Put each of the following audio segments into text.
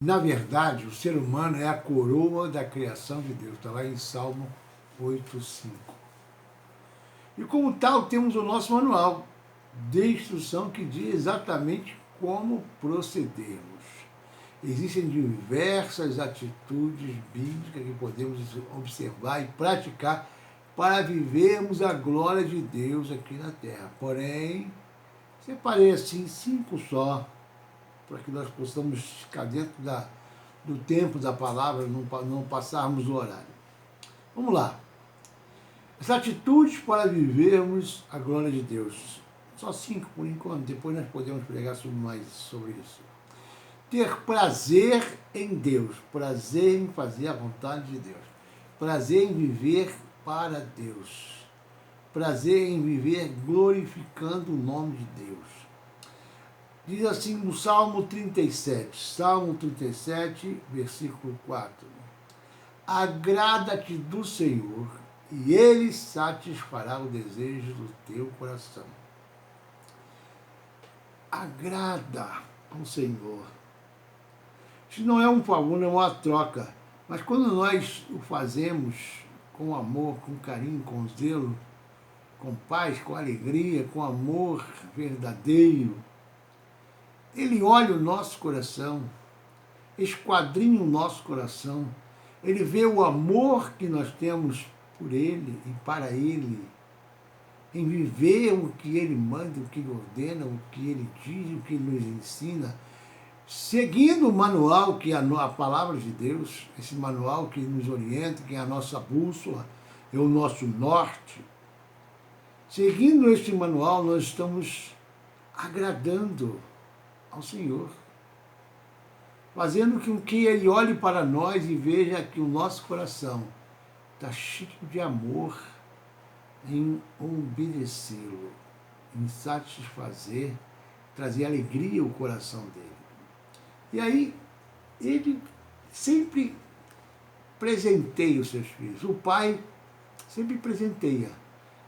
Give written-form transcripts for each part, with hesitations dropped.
Na verdade, o ser humano é a coroa da criação de Deus. Está lá em Salmo 8:5. E como tal, temos o nosso manual de instrução que diz exatamente como procedermos. Existem diversas atitudes bíblicas que podemos observar e praticar para vivermos a glória de Deus aqui na terra. Porém, separei assim 5 só, para que nós possamos ficar dentro do tempo da palavra, não passarmos o horário. Vamos lá. As atitudes para vivermos a glória de Deus. Só 5 por enquanto, depois nós podemos pregar mais sobre isso. Ter prazer em Deus, prazer em fazer a vontade de Deus, prazer em viver para Deus, prazer em viver glorificando o nome de Deus. Diz assim no Salmo 37, versículo 4. Agrada-te do Senhor, e Ele satisfará o desejo do teu coração. Agrada ao Senhor. Isso não é um favor, não é uma troca. Mas quando nós o fazemos com amor, com carinho, com zelo, com paz, com alegria, com amor verdadeiro, Ele olha o nosso coração, esquadrinha o nosso coração, Ele vê o amor que nós temos por Ele e para Ele, em viver o que Ele manda, o que Ele ordena, o que Ele diz, o que Ele nos ensina, seguindo o manual que é a palavra de Deus, esse manual que nos orienta, que é a nossa bússola, é o nosso norte. Seguindo este manual, nós estamos agradando ao Senhor, fazendo com que Ele olhe para nós e veja que o nosso coração está cheio de amor em obedecê-lo, em satisfazer, trazer alegria ao coração dele. E aí, ele sempre presenteia os seus filhos. O pai sempre presenteia.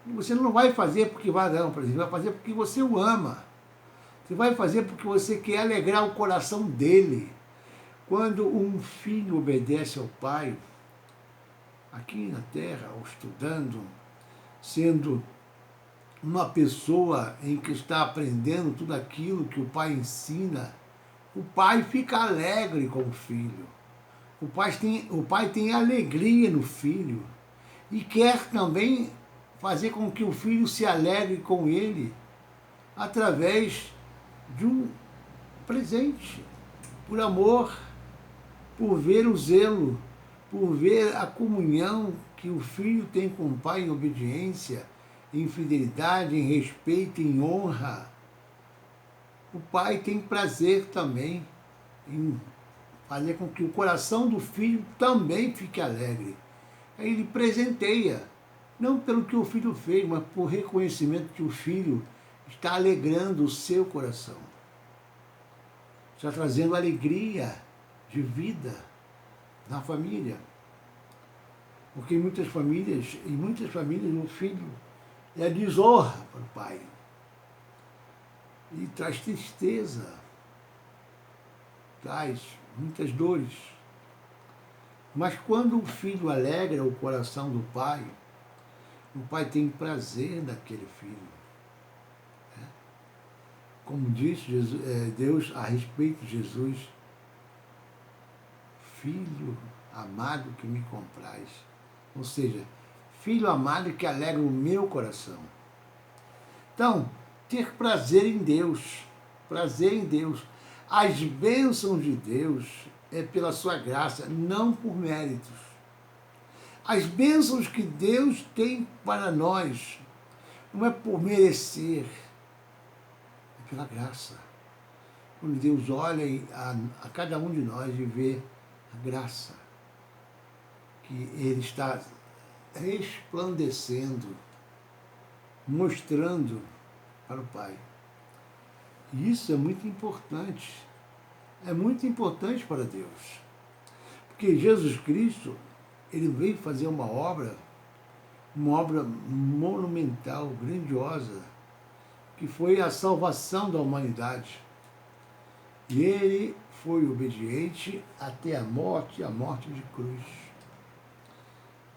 E você não vai fazer porque vai dar um presente, vai fazer porque você o ama. Você vai fazer porque você quer alegrar o coração dele. Quando um filho obedece ao pai, aqui na terra, ou estudando, sendo uma pessoa em que está aprendendo tudo aquilo que o pai ensina, o pai fica alegre com o filho. O pai tem alegria no filho e quer também fazer com que o filho se alegre com ele através de um presente, por amor, por ver o zelo, por ver a comunhão que o filho tem com o pai em obediência, em fidelidade, em respeito, em honra. O pai tem prazer também em fazer com que o coração do filho também fique alegre. Aí ele presenteia, não pelo que o filho fez, mas por reconhecimento que o filho está alegrando o seu coração. Está trazendo alegria de vida na família. Porque em muitas famílias o filho é a desonra para o pai. E traz tristeza, traz muitas dores. Mas quando o filho alegra o coração do pai, o pai tem prazer naquele filho. Como disse Deus a respeito de Jesus, filho amado que me comprais. Ou seja, filho amado que alegra o meu coração. Então, ter prazer em Deus, prazer em Deus. As bênçãos de Deus é pela sua graça, não por méritos. As bênçãos que Deus tem para nós não é por merecer, é pela graça. Quando Deus olha a cada um de nós e vê a graça, que Ele está resplandecendo, mostrando para o Pai. E isso é muito importante. É muito importante para Deus. Porque Jesus Cristo, Ele veio fazer uma obra monumental, grandiosa, que foi a salvação da humanidade. E ele foi obediente até a morte de cruz.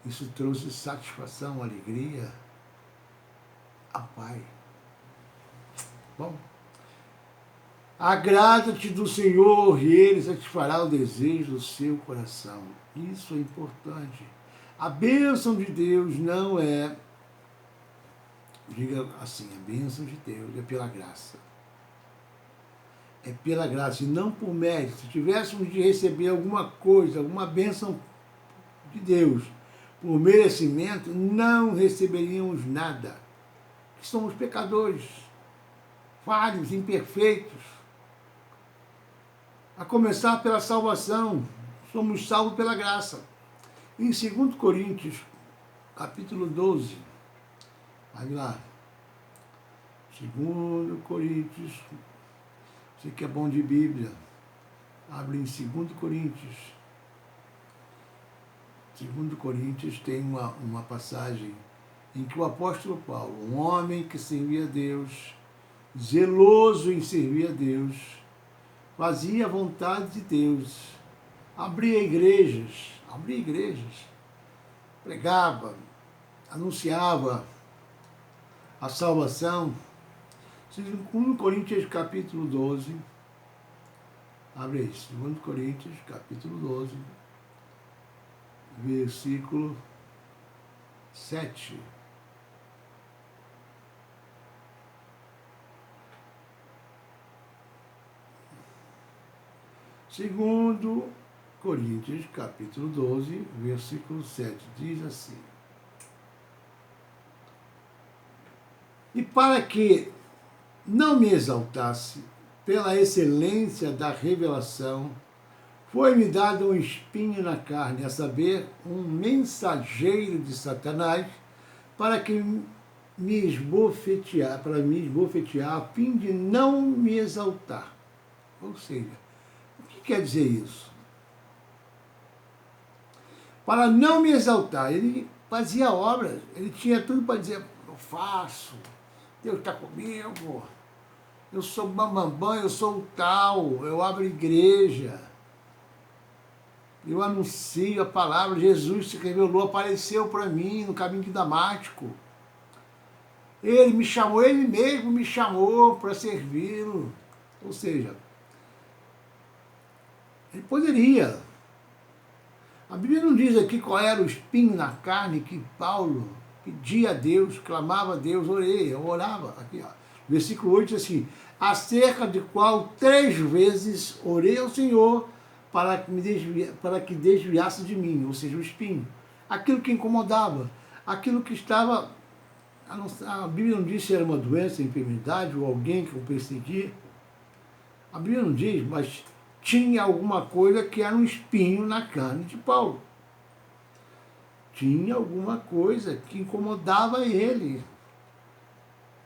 Isso trouxe satisfação, alegria a Pai. Bom, agrada-te do Senhor e Ele satisfará o desejo do seu coração. Isso é importante. A bênção de Deus não é, diga assim, a bênção de Deus é pela graça. É pela graça e não por mérito. Se tivéssemos de receber alguma coisa, alguma bênção de Deus por merecimento, não receberíamos nada. Somos pecadores, falhos, imperfeitos. A começar pela salvação, somos salvos pela graça. Em 2 Coríntios, capítulo 12, vai lá, 2 Coríntios, você que é bom de Bíblia, abre em 2 Coríntios. 2 Coríntios tem uma passagem em que o apóstolo Paulo, um homem que servia a Deus, zeloso em servir a Deus, fazia a vontade de Deus, abria igrejas, pregava, anunciava a salvação. 2 Coríntios capítulo 12, abre aí, 2 Coríntios capítulo 12, versículo 7. Segundo Coríntios, capítulo 12, versículo 7, diz assim: E para que não me exaltasse pela excelência da revelação, foi-me dado um espinho na carne, a saber, um mensageiro de Satanás, para me esbofetear, a fim de não me exaltar. Ou seja, o que quer dizer isso? Para não me exaltar, ele fazia obras, ele tinha tudo para dizer, eu faço, Deus está comigo, eu sou bambambam, eu sou o tal, eu abro igreja, eu anuncio a palavra, Jesus se revelou, apareceu para mim no caminho de Damasco. Ele me chamou, ele mesmo me chamou para servi-lo. Ou seja, ele poderia. A Bíblia não diz aqui qual era o espinho na carne que Paulo pedia a Deus, clamava a Deus, eu orava. Aqui, ó. Versículo 8 diz assim, acerca de qual 3 vezes orei ao Senhor para que desviasse de mim, ou seja, o espinho. Aquilo que incomodava, aquilo que estava... A Bíblia não diz se era uma doença, enfermidade ou alguém que o perseguia. A Bíblia não diz, mas tinha alguma coisa que era um espinho na carne de Paulo. Tinha alguma coisa que incomodava ele.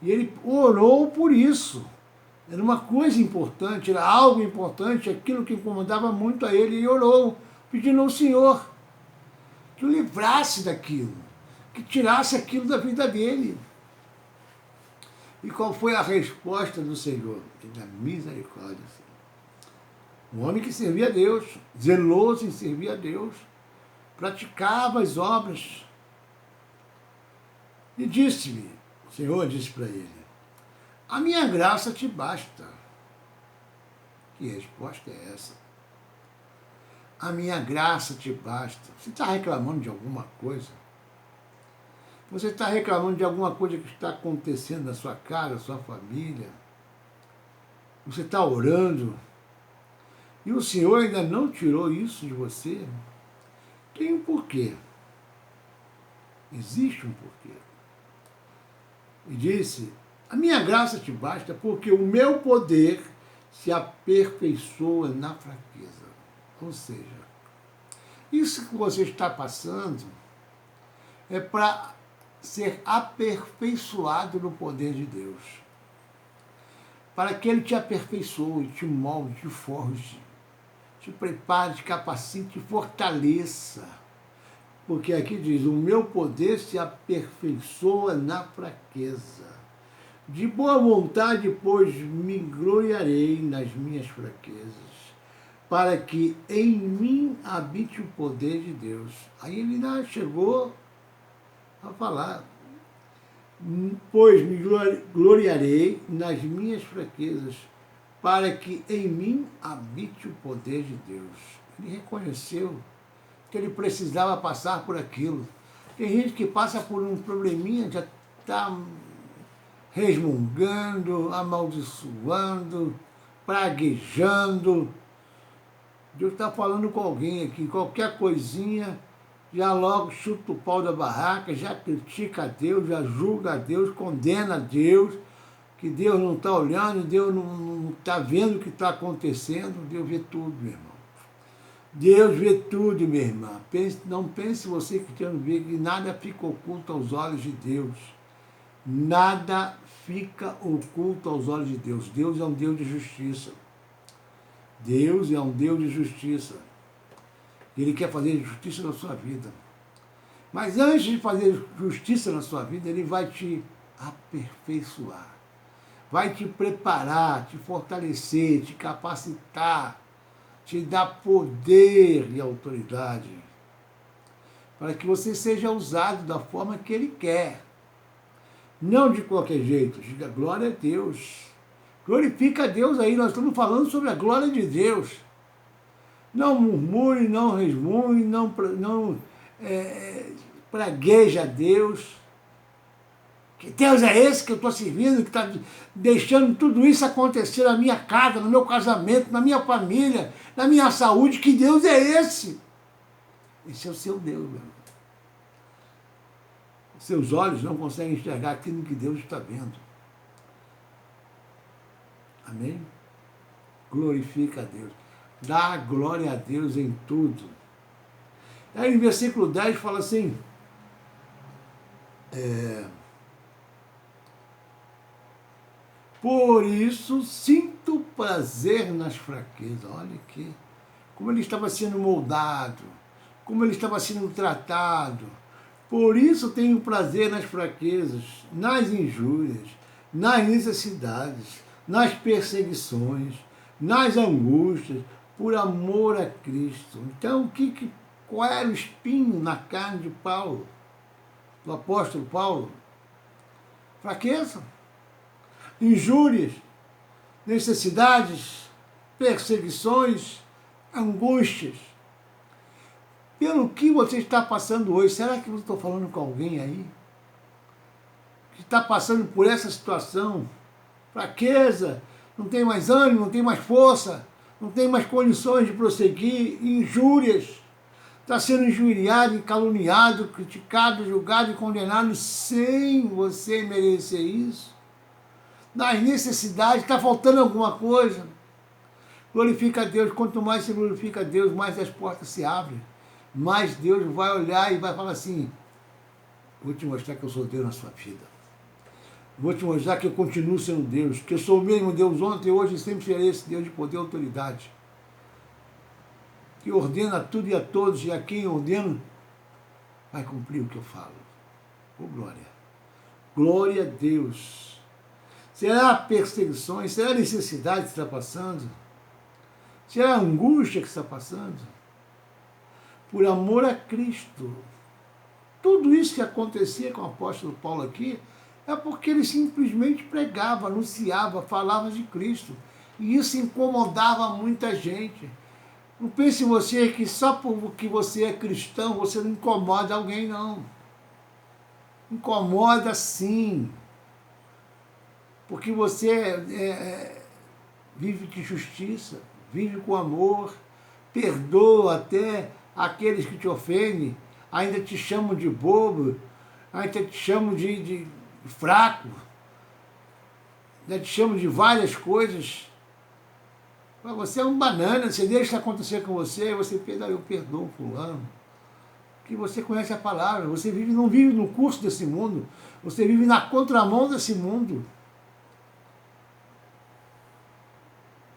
E ele orou por isso. Era uma coisa importante, era algo importante, aquilo que incomodava muito a ele. E orou, pedindo ao Senhor que o livrasse daquilo, que tirasse aquilo da vida dele. E qual foi a resposta do Senhor? Da misericórdia. Um homem que servia a Deus, zeloso em servir a Deus, praticava as obras. E disse-me, o Senhor disse para ele, a minha graça te basta. Que resposta é essa? A minha graça te basta. Você está reclamando de alguma coisa? Você está reclamando de alguma coisa que está acontecendo na sua casa, na sua família? Você está orando? E o Senhor ainda não tirou isso de você? Tem um porquê. Existe um porquê. E disse, a minha graça te basta porque o meu poder se aperfeiçoa na fraqueza. Ou seja, isso que você está passando é para ser aperfeiçoado no poder de Deus. Para que Ele te aperfeiçoe, te molde, te forge, te prepare, te capacite, te fortaleça. Porque aqui diz, o meu poder se aperfeiçoa na fraqueza. De boa vontade, pois, me gloriarei nas minhas fraquezas, para que em mim habite o poder de Deus. Aí ele ainda chegou a falar, pois me gloriarei nas minhas fraquezas, para que em mim habite o poder de Deus. Ele reconheceu que ele precisava passar por aquilo. Tem gente que passa por um probleminha, já está resmungando, amaldiçoando, praguejando. Deus está falando com alguém aqui, qualquer coisinha, já logo chuta o pau da barraca, já critica a Deus, já julga a Deus, condena a Deus, que Deus não está olhando, Deus não está vendo o que está acontecendo. Deus vê tudo, meu irmão. Deus vê tudo, minha irmã. Não pense você que não vê, que nada fica oculto aos olhos de Deus. Nada fica oculto aos olhos de Deus. Deus é um Deus de justiça. Deus é um Deus de justiça. Ele quer fazer justiça na sua vida. Mas antes de fazer justiça na sua vida, Ele vai te aperfeiçoar. Vai te preparar, te fortalecer, te capacitar, te dar poder e autoridade, para que você seja usado da forma que Ele quer. Não de qualquer jeito. Diga glória a Deus. Glorifica a Deus aí. Nós estamos falando sobre a glória de Deus. Não murmure, não resmungue, não pragueja a Deus. Que Deus é esse que eu estou servindo, que está deixando tudo isso acontecer na minha casa, no meu casamento, na minha família, na minha saúde? Que Deus é esse? Esse é o seu Deus, meu irmão. Seus olhos não conseguem enxergar aquilo que Deus está vendo. Amém? Glorifica a Deus. Dá glória a Deus em tudo. Aí no versículo 10 fala assim, por isso sinto prazer nas fraquezas. Olha aqui, como ele estava sendo moldado, como ele estava sendo tratado. Por isso tenho prazer nas fraquezas, nas injúrias, nas necessidades, nas perseguições, nas angústias, por amor a Cristo. Então, qual era o espinho na carne de Paulo, do apóstolo Paulo? Fraqueza, injúrias, necessidades, perseguições, angústias. Pelo que você está passando hoje, será que eu estou falando com alguém aí que está passando por essa situação? Fraqueza, não tem mais ânimo, não tem mais força, não tem mais condições de prosseguir, injúrias, está sendo injuriado, caluniado, criticado, julgado e condenado sem você merecer isso. Nas necessidades, está faltando alguma coisa. Glorifica a Deus, quanto mais se glorifica a Deus, mais as portas se abrem. Mais Deus vai olhar e vai falar assim, vou te mostrar que eu sou Deus na sua vida. Vou te mostrar que eu continuo sendo Deus, que eu sou o mesmo Deus ontem, hoje e sempre serei esse Deus de poder e autoridade. Que ordena a tudo e a todos, e a quem ordeno vai cumprir o que eu falo. Oh, glória! Glória a Deus! Será perseguições, será necessidade que está passando? Será angústia que está passando? Por amor a Cristo. Tudo isso que acontecia com o apóstolo Paulo aqui é porque ele simplesmente pregava, anunciava, falava de Cristo. E isso incomodava muita gente. Não pense você que só porque você é cristão, você não incomoda alguém, não. Incomoda sim. Porque você vive de justiça, vive com amor, perdoa até aqueles que te ofendem, ainda te chamam de bobo, ainda te chamam de fraco, ainda te chamam de várias coisas. Mas você é um banana, você deixa acontecer com você, você pensa, eu perdoo fulano. Que você conhece a palavra, você não vive no curso desse mundo, você vive na contramão desse mundo.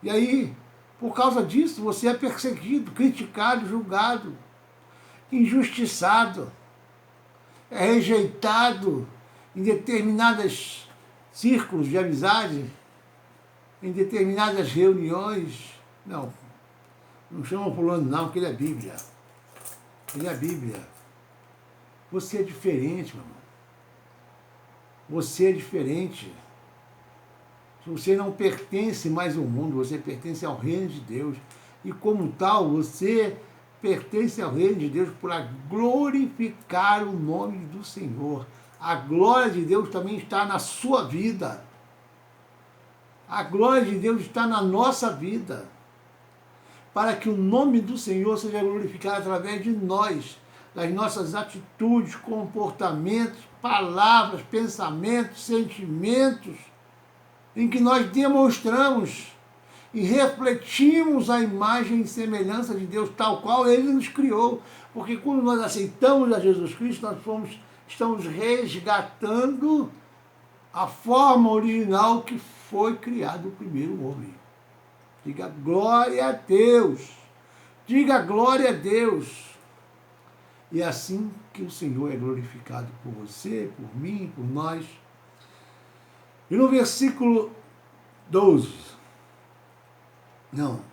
E aí, por causa disso, você é perseguido, criticado, julgado, injustiçado, é rejeitado em determinadas círculos de amizade, em determinadas reuniões. Não, não chama fulano não, porque ele é Bíblia. Ele é Bíblia. Você é diferente, meu irmão. Você é diferente. Você não pertence mais ao mundo, você pertence ao reino de Deus. E como tal, você pertence ao reino de Deus para glorificar o nome do Senhor. A glória de Deus também está na sua vida. A glória de Deus está na nossa vida. Para que o nome do Senhor seja glorificado através de nós, das nossas atitudes, comportamentos, palavras, pensamentos, sentimentos, em que nós demonstramos e refletimos a imagem e semelhança de Deus, tal qual Ele nos criou. Porque quando nós aceitamos a Jesus Cristo, nós estamos resgatando a forma original que foi criado o primeiro homem. Diga glória a Deus. Diga glória a Deus. E é assim que o Senhor é glorificado por você, por mim, por nós. E no versículo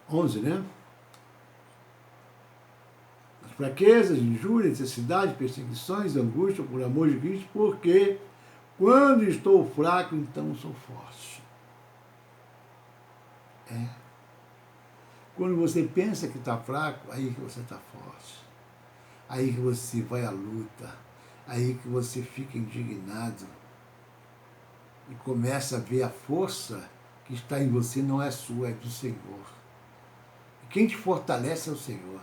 11, né? As fraquezas, injúrias, necessidades, perseguições, angústia por amor de Cristo, porque quando estou fraco, então sou forte. Quando você pensa que está fraco, aí que você está forte. Aí que você vai à luta. Aí que você fica indignado. E começa a ver a força que está em você não é sua, é do Senhor. E quem te fortalece é o Senhor.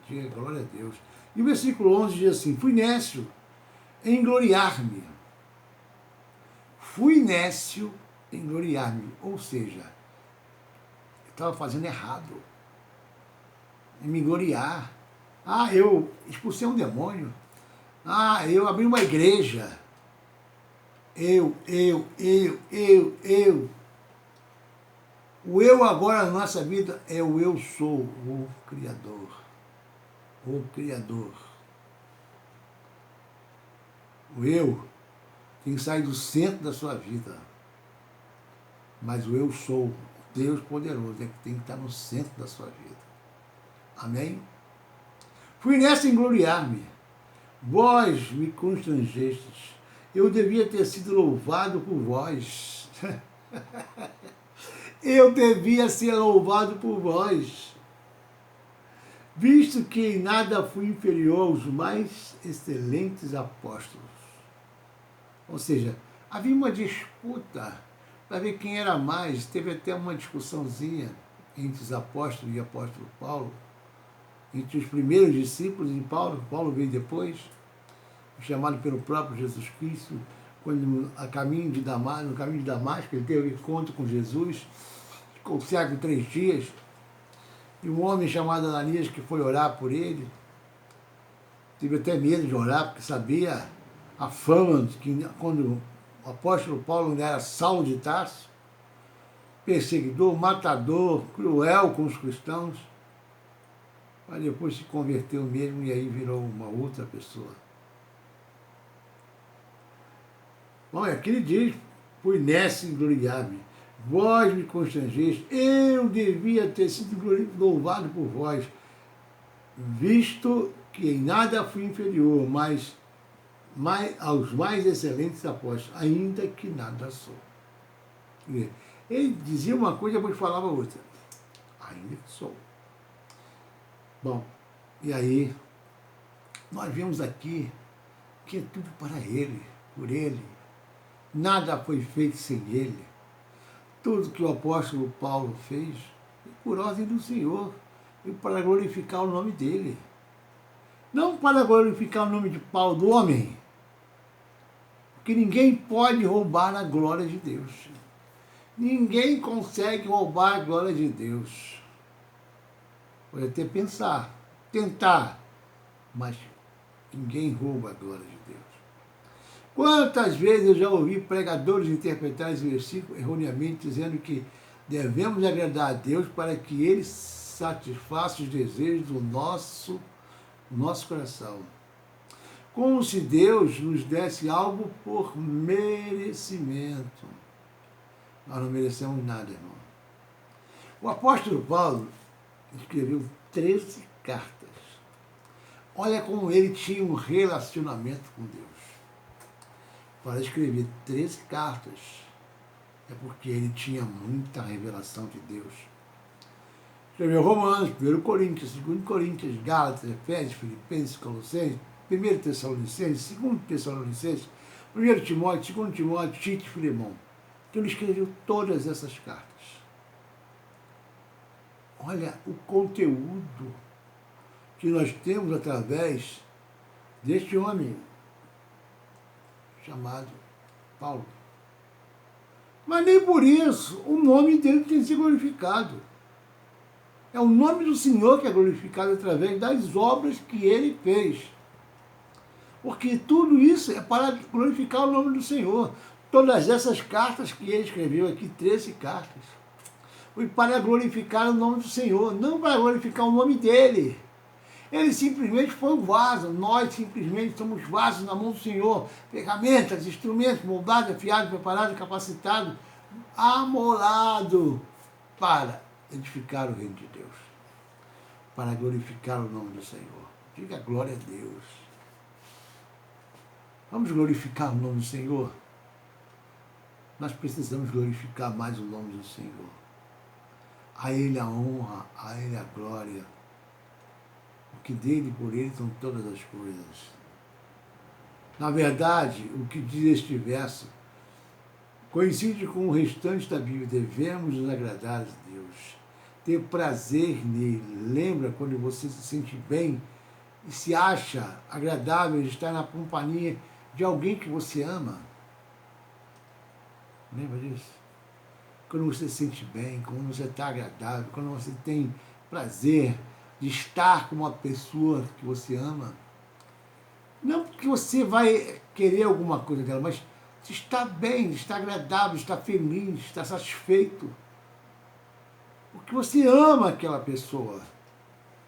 Diga glória a Deus. E o versículo 11 diz assim: fui nécio em gloriar-me. Fui nécio em gloriar-me. Ou seja, eu estava fazendo errado. Em me gloriar. Eu expulsei um demônio. Eu abri uma igreja. Eu. O eu agora na nossa vida é o eu sou, o Criador. O Criador. O eu tem que sair do centro da sua vida. Mas o eu sou, Deus poderoso, é que tem que estar no centro da sua vida. Amém? Fui nessa em gloriar-me. Vós me constrangestes. Eu devia ter sido louvado por vós. Eu devia ser louvado por vós. Visto que em nada fui inferior aos mais excelentes apóstolos. Ou seja, havia uma disputa para ver quem era mais. Teve até uma discussãozinha entre os apóstolos e o apóstolo Paulo, entre os primeiros discípulos de Paulo. Paulo veio depois, chamado pelo próprio Jesus Cristo, quando no caminho de Damasco, ele teve um encontro com Jesus, ficou cego 3 dias, e um homem chamado Ananias, que foi orar por ele, teve até medo de orar, porque sabia a fama de que quando o apóstolo Paulo era Saulo de Tarso, perseguidor, matador, cruel com os cristãos, mas depois se converteu mesmo e aí virou uma outra pessoa. Bom, aqui ele diz: fui nessa em gloriar-me. Vós me constrangeste, eu devia ter sido louvado por vós, visto que em nada fui inferior, mas aos mais excelentes apóstolos, ainda que nada sou. Ele dizia uma coisa e depois falava outra. Ainda que sou. Bom, e aí, nós vemos aqui que é tudo para Ele, por Ele. Nada foi feito sem Ele. Tudo que o apóstolo Paulo fez foi por ordem do Senhor e para glorificar o nome dele. Não para glorificar o nome de Paulo, do homem. Porque ninguém pode roubar a glória de Deus. Ninguém consegue roubar a glória de Deus. Pode até pensar, tentar, mas ninguém rouba a glória de Deus. Quantas vezes eu já ouvi pregadores interpretar esse versículo erroneamente, dizendo que devemos agradar a Deus para que Ele satisfaça os desejos do nosso coração. Como se Deus nos desse algo por merecimento. Nós não merecemos nada, irmão. O apóstolo Paulo escreveu 13 cartas. Olha como ele tinha um relacionamento com Deus. Para escrever 13 cartas, é porque ele tinha muita revelação de Deus. Escreveu Romanos, 1 Coríntios, 2 Coríntios, Gálatas, Efésios, Filipenses, Colossenses, 1 Tessalonicenses, 2 Tessalonicenses, 1 Timóteo, 2 Timóteo, Tito e Filemão. Então ele escreveu todas essas cartas. Olha o conteúdo que nós temos através deste homem chamado Paulo. Mas nem por isso o nome dele tem sido glorificado. É o nome do Senhor que é glorificado através das obras que ele fez. Porque tudo isso é para glorificar o nome do Senhor. Todas essas cartas que ele escreveu aqui, 13 cartas, foi para glorificar o nome do Senhor, não para glorificar o nome dele. Ele simplesmente foi um vaso, nós simplesmente somos vasos na mão do Senhor, ferramentas, instrumentos, moldados, afiados, preparados, capacitados, amolados para edificar o reino de Deus, para glorificar o nome do Senhor. Diga glória a Deus. Vamos glorificar o nome do Senhor? Nós precisamos glorificar mais o nome do Senhor. A Ele a honra, a Ele a glória. Que dele e por ele são todas as coisas. Na verdade, o que diz este verso coincide com o restante da Bíblia. Devemos nos agradar a Deus, ter prazer nele. Lembra quando você se sente bem e se acha agradável de estar na companhia de alguém que você ama? Lembra disso? Quando você se sente bem, quando você está agradável, quando você tem prazer de estar com uma pessoa que você ama. Não porque você vai querer alguma coisa dela, mas de estar bem, de estar agradável, de estar feliz, de estar satisfeito. Porque você ama aquela pessoa.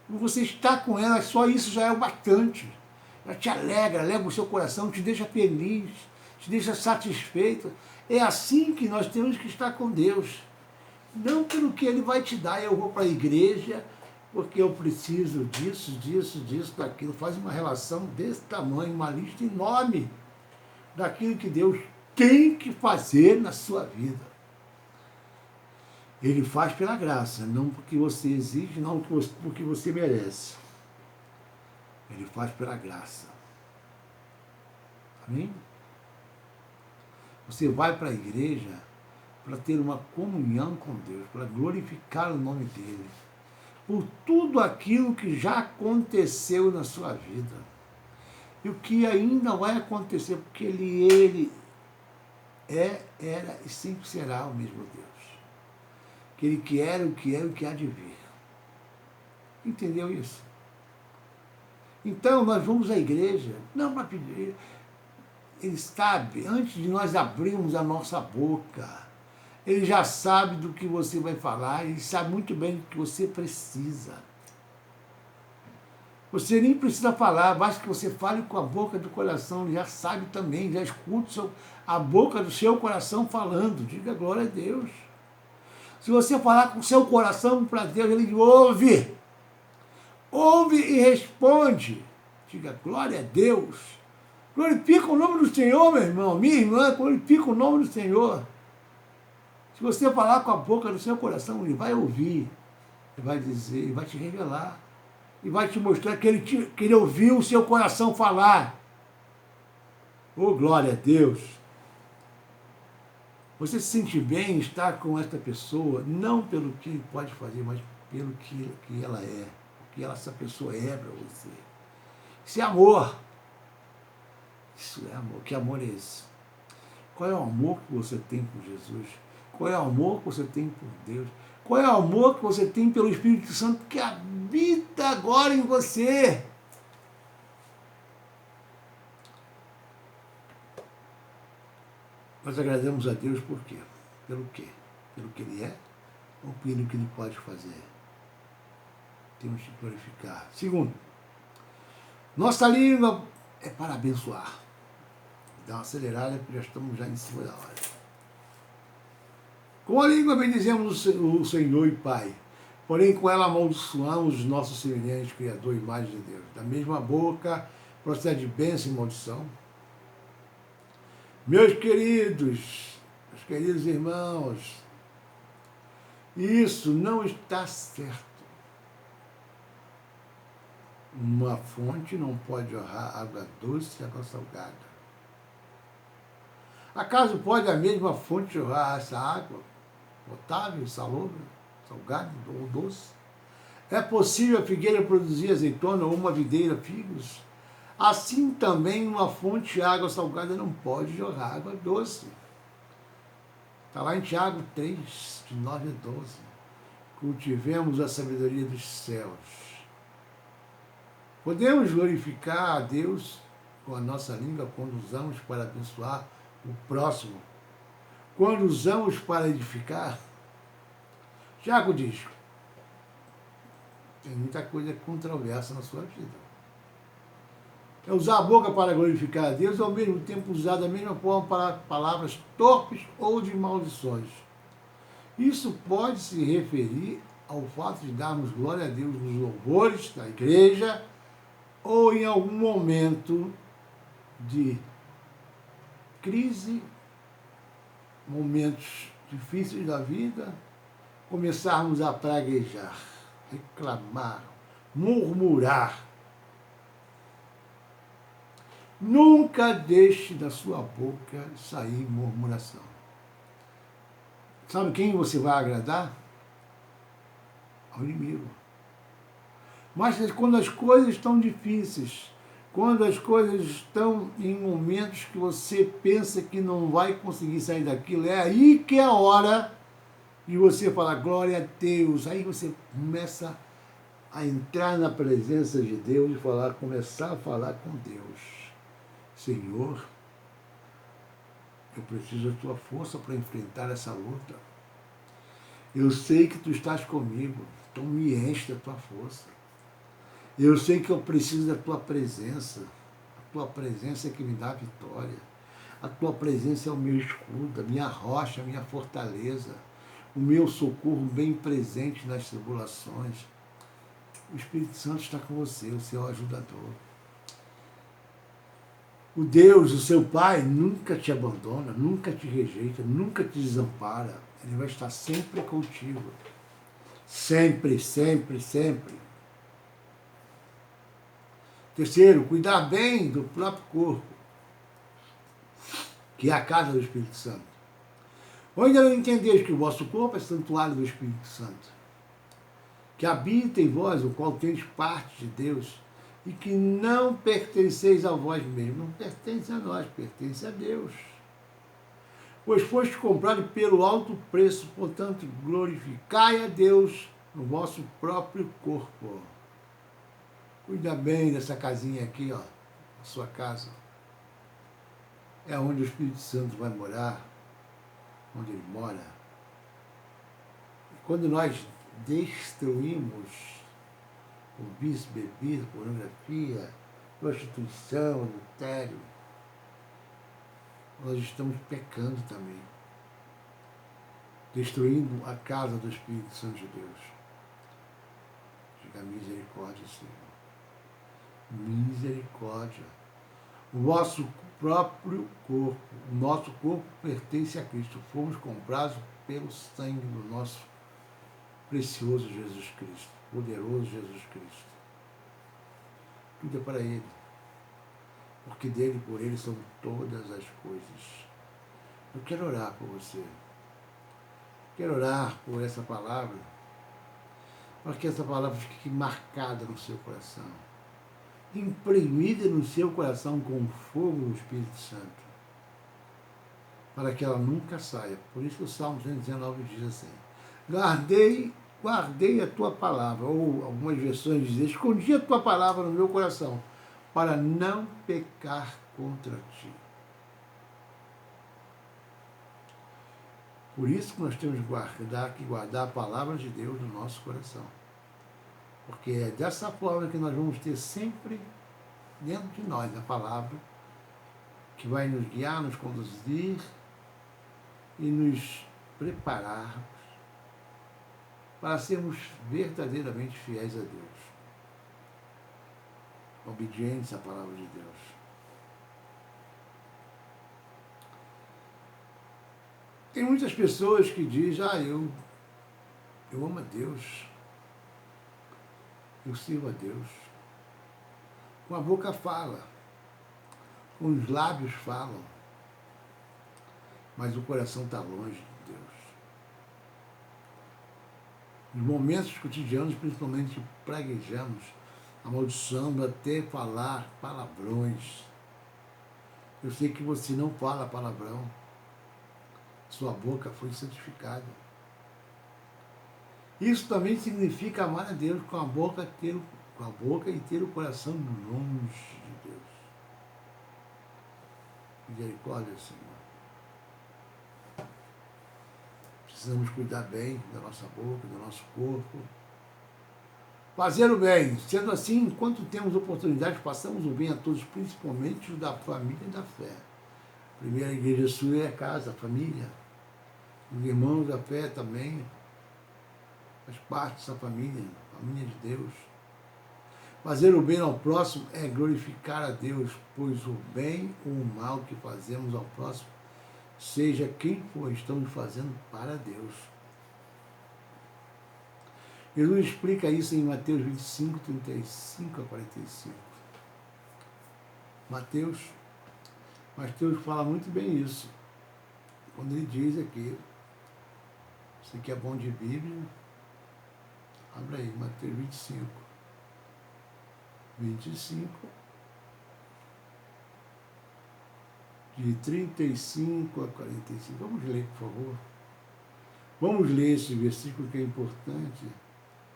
Quando você está com ela, só isso já é o bastante. Ela te alegra o seu coração, te deixa feliz, te deixa satisfeito. É assim que nós temos que estar com Deus. Não pelo que Ele vai te dar. Eu vou para a igreja porque eu preciso disso, daquilo. Faz uma relação desse tamanho, uma lista enorme daquilo que Deus tem que fazer na sua vida. Ele faz pela graça, não porque você exige, não porque você merece. Ele faz pela graça. Amém? Você vai para a igreja para ter uma comunhão com Deus, para glorificar o nome dele, por tudo aquilo que já aconteceu na sua vida e o que ainda vai acontecer, porque ele era e sempre será o mesmo Deus. Aquele que era, o que é e o que há de vir. Entendeu isso? Então nós vamos à igreja, não para pedir. Ele sabe, antes de nós abrirmos a nossa boca, ele já sabe do que você vai falar, ele sabe muito bem do que você precisa. Você nem precisa falar, basta que você fale com a boca do coração, ele já sabe também, já escuta a boca do seu coração falando. Diga glória a Deus. Se você falar com o seu coração para Deus, ele ouve. Ouve e responde. Diga glória a Deus. Glorifica o nome do Senhor, meu irmão, minha irmã, glorifica o nome do Senhor. Se você falar com a boca do seu coração, ele vai ouvir, ele vai dizer, ele vai te revelar, e vai te mostrar que ele ouviu o seu coração falar. Oh, glória a Deus! Você se sente bem em estar com esta pessoa, não pelo que ele pode fazer, mas pelo que ela é, o que essa pessoa é para você. Isso é amor. Isso é amor. Que amor é esse? Qual é o amor que você tem por Jesus? Qual é o amor que você tem por Deus? Qual é o amor que você tem pelo Espírito Santo que habita agora em você? Nós agradamos a Deus por quê? Pelo quê? Pelo que Ele é ou pelo que Ele pode fazer? Temos que glorificar. Segundo, nossa língua é para abençoar. Dá uma acelerada porque já estamos em cima da hora. Com a língua bendizemos o Senhor e Pai, porém com ela amaldiçoamos os nossos semelhantes, Criador e imagem de Deus. Da mesma boca procede bênção e maldição. Meus queridos irmãos, isso não está certo. Uma fonte não pode jorrar água doce e água salgada. Acaso pode a mesma fonte jorrar essa água potável, salobra, salgada ou doce? É possível a figueira produzir azeitona ou uma videira figos? Assim também uma fonte de água salgada não pode jorrar água doce. Está lá em Tiago 3, de 9 a 12. Cultivemos a sabedoria dos céus. Podemos glorificar a Deus com a nossa língua quando usamos para abençoar o próximo, quando usamos para edificar. Tiago diz, tem muita coisa controversa na sua vida. É usar a boca para glorificar a Deus, ao mesmo tempo usar da mesma forma para palavras torpes ou de maldições. Isso pode se referir ao fato de darmos glória a Deus nos louvores da igreja ou em algum momento de crise, momentos difíceis da vida, começarmos a praguejar, reclamar, murmurar. Nunca deixe da sua boca sair murmuração. Sabe quem você vai agradar? Ao inimigo. Mas quando as coisas estão difíceis, quando as coisas estão em momentos que você pensa que não vai conseguir sair daquilo, é aí que é a hora de você falar glória a Deus. Aí você começa a entrar na presença de Deus e começar a falar com Deus. Senhor, eu preciso da tua força para enfrentar essa luta. Eu sei que tu estás comigo, então me enche da tua força. Eu sei que eu preciso da tua presença. A tua presença é que me dá a vitória. A tua presença é o meu escudo, a minha rocha, a minha fortaleza, o meu socorro bem presente nas tribulações. O Espírito Santo está com você, o seu ajudador. O Deus, o seu Pai, nunca te abandona, nunca te rejeita, nunca te desampara. Ele vai estar sempre contigo. Sempre, sempre, sempre. Terceiro, cuidar bem do próprio corpo, que é a casa do Espírito Santo. Ou ainda não entendeis que o vosso corpo é santuário do Espírito Santo, que habita em vós, o qual tendes parte de Deus, e que não pertenceis a vós mesmos. Não pertence a nós, pertence a Deus. Pois foste comprado pelo alto preço, portanto, glorificai a Deus no vosso próprio corpo. Cuida bem dessa casinha aqui, ó, a sua casa. É onde o Espírito Santo vai morar, onde ele mora. E quando nós destruímos o vício, bebida, pornografia, prostituição, adultério, nós estamos pecando também, destruindo a casa do Espírito Santo de Deus. Diga misericórdia, Senhor. Misericórdia. O vosso próprio corpo, o nosso corpo pertence a Cristo. Fomos comprados pelo sangue do nosso precioso Jesus Cristo, poderoso Jesus Cristo. Tudo é para Ele, porque dele e por Ele são todas as coisas. Eu quero orar por você. Quero orar por essa palavra, para que essa palavra fique marcada no seu coração, imprimida no seu coração com o fogo do Espírito Santo, para que ela nunca saia. Por isso que o Salmo 119 diz assim: guardei a tua palavra, ou algumas versões dizem, escondi a tua palavra no meu coração, para não pecar contra ti. Por isso que nós temos que guardar a palavra de Deus no nosso coração. Porque é dessa forma que nós vamos ter sempre dentro de nós a palavra que vai nos guiar, nos conduzir e nos prepararmos para sermos verdadeiramente fiéis a Deus, obedientes à palavra de Deus. Tem muitas pessoas que dizem, eu amo a Deus, eu sirvo a Deus. Com a boca fala, com os lábios falam, mas o coração está longe de Deus. Nos momentos cotidianos, principalmente, praguejamos, amaldiçoando até falar palavrões. Eu sei que você não fala palavrão. Sua boca foi santificada. Isso também significa amar a Deus com a boca e ter o coração longe de Deus. Misericórdia, Senhor. Precisamos cuidar bem da nossa boca, do nosso corpo. Fazer o bem. Sendo assim, enquanto temos oportunidade, passamos o bem a todos, principalmente os da família e da fé. A primeira igreja sua é a casa, a família. Os irmãos da fé também faz parte dessa família, família de Deus. Fazer o bem ao próximo é glorificar a Deus, pois o bem ou o mal que fazemos ao próximo, seja quem for, estamos fazendo para Deus. Jesus explica isso em Mateus 25, 35 a 45. Mateus fala muito bem isso, quando ele diz aqui, você que é bom de Bíblia, abre aí, Mateus 25, de 35 a 45. Vamos ler, por favor. Vamos ler esse versículo que é importante,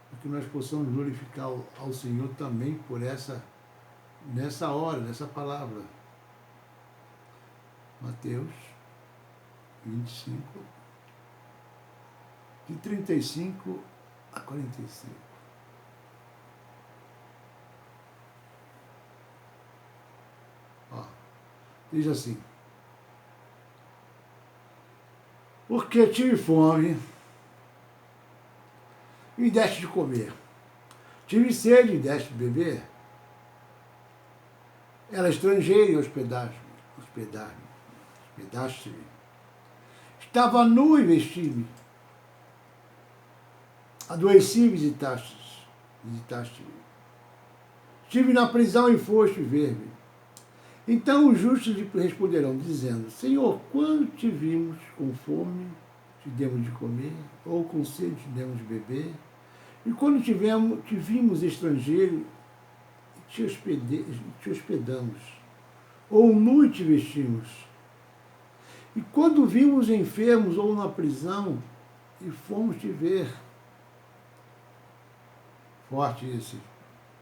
para que nós possamos glorificar ao Senhor também por nessa hora, nessa palavra. Mateus 25, de 35 a 45. Diz assim: porque tive fome e deste de comer, tive sede e deste de beber, era estrangeiro e hospedaste-me, estava nu e vesti-me, adoeci e visitaste-me, estive na prisão e foste ver-me. Então os justos lhe responderão, dizendo, Senhor, quando te vimos com fome, te demos de comer, ou com sede, te demos de beber, e quando te vimos estrangeiro, te hospedamos, ou nu e te vestimos. E quando vimos enfermos ou na prisão, e fomos te ver. Forte esse.